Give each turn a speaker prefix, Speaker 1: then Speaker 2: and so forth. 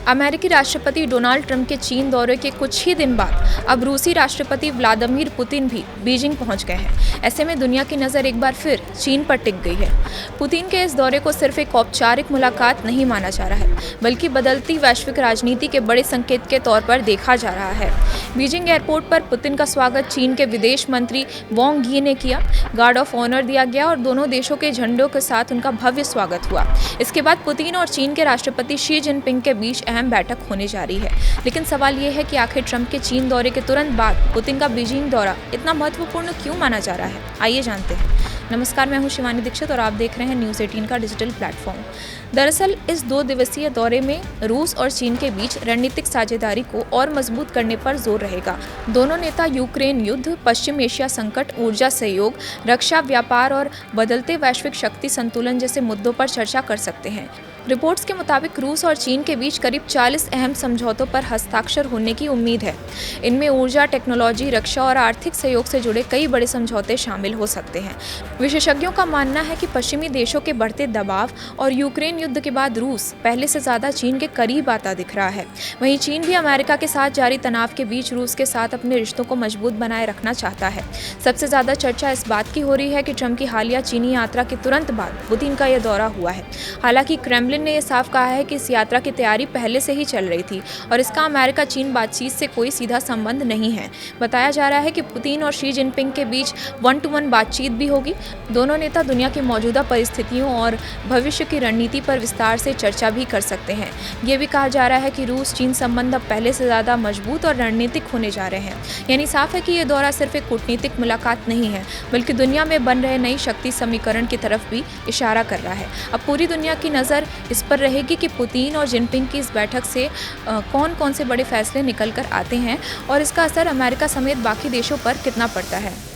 Speaker 1: अमेरिकी राष्ट्रपति Donald Trump के चीन दौरे के कुछ ही दिन बाद अब रूसी राष्ट्रपति व्लादिमीर पुतिन भी बीजिंग पहुंच गए हैं। ऐसे में दुनिया की नज़र एक बार फिर चीन पर टिक गई है। पुतिन के इस दौरे को सिर्फ एक औपचारिक मुलाकात नहीं माना जा रहा है, बल्कि बदलती वैश्विक राजनीति के बड़े संकेत के तौर पर देखा जा रहा है। बीजिंग एयरपोर्ट पर पुतिन का स्वागत चीन के विदेश मंत्री वांग यी ने किया। गार्ड ऑफ ऑनर दिया गया और दोनों देशों के झंडों के साथ उनका भव्य स्वागत हुआ। इसके बाद पुतिन और चीन के राष्ट्रपति शी जिनपिंग के बीच अहम बैठक होने जा रही है। लेकिन सवाल ये है कि आखिर ट्रंप के चीन दौरे के तुरंत बाद पुतिन का बीजिंग दौरा इतना महत्वपूर्ण क्यों माना जा रहा है, आइए जानते हैं। नमस्कार, मैं हूं शिवानी दीक्षित और आप देख रहे हैं न्यूज़ 18 का डिजिटल प्लेटफॉर्म। दरअसल इस 2 दिवसीय दौरे में रूस और चीन के बीच रणनीतिक साझेदारी को और मजबूत करने पर जोर रहेगा। दोनों नेता यूक्रेन युद्ध, पश्चिम एशिया संकट, ऊर्जा सहयोग, रक्षा, व्यापार और बदलते वैश्विक शक्ति संतुलन जैसे मुद्दों पर चर्चा कर सकते हैं। रिपोर्ट्स के मुताबिक रूस और चीन के बीच करीब 40 अहम समझौतों पर हस्ताक्षर होने की उम्मीद है। इनमें ऊर्जा, टेक्नोलॉजी, रक्षा और आर्थिक सहयोग से जुड़े कई बड़े समझौते शामिल हो सकते हैं। विशेषज्ञों का मानना है कि पश्चिमी देशों के बढ़ते दबाव और यूक्रेन युद्ध के बाद रूस पहले से ज़्यादा चीन के करीब आता दिख रहा है। वहीं चीन भी अमेरिका के साथ जारी तनाव के बीच रूस के साथ अपने रिश्तों को मजबूत बनाए रखना चाहता है। सबसे ज़्यादा चर्चा इस बात की हो रही है कि ट्रंप की हालिया चीनी यात्रा के तुरंत बाद पुतिन का यह दौरा हुआ है। हालांकि क्रेमलिन ने यह साफ कहा है कि इस यात्रा की तैयारी पहले से ही चल रही थी और इसका अमेरिका चीन बातचीत से कोई सीधा संबंध नहीं है। बताया जा रहा है कि पुतिन और शी जिनपिंग के बीच 1-to-1 बातचीत भी होगी। दोनों नेता दुनिया की मौजूदा परिस्थितियों और भविष्य की रणनीति पर विस्तार से चर्चा भी कर सकते हैं। ये भी कहा जा रहा है कि रूस चीन संबंध अब पहले से ज़्यादा मजबूत और रणनीतिक होने जा रहे हैं। यानी साफ है कि ये दौरा सिर्फ एक कूटनीतिक मुलाकात नहीं है, बल्कि दुनिया में बन रहे नई शक्ति समीकरण की तरफ भी इशारा कर रहा है। अब पूरी दुनिया की नज़र इस पर रहेगी कि पुतिन और जिनपिंग की इस बैठक से कौन कौन से बड़े फैसले निकल कर आते हैं और इसका असर अमेरिका समेत बाकी देशों पर कितना पड़ता है।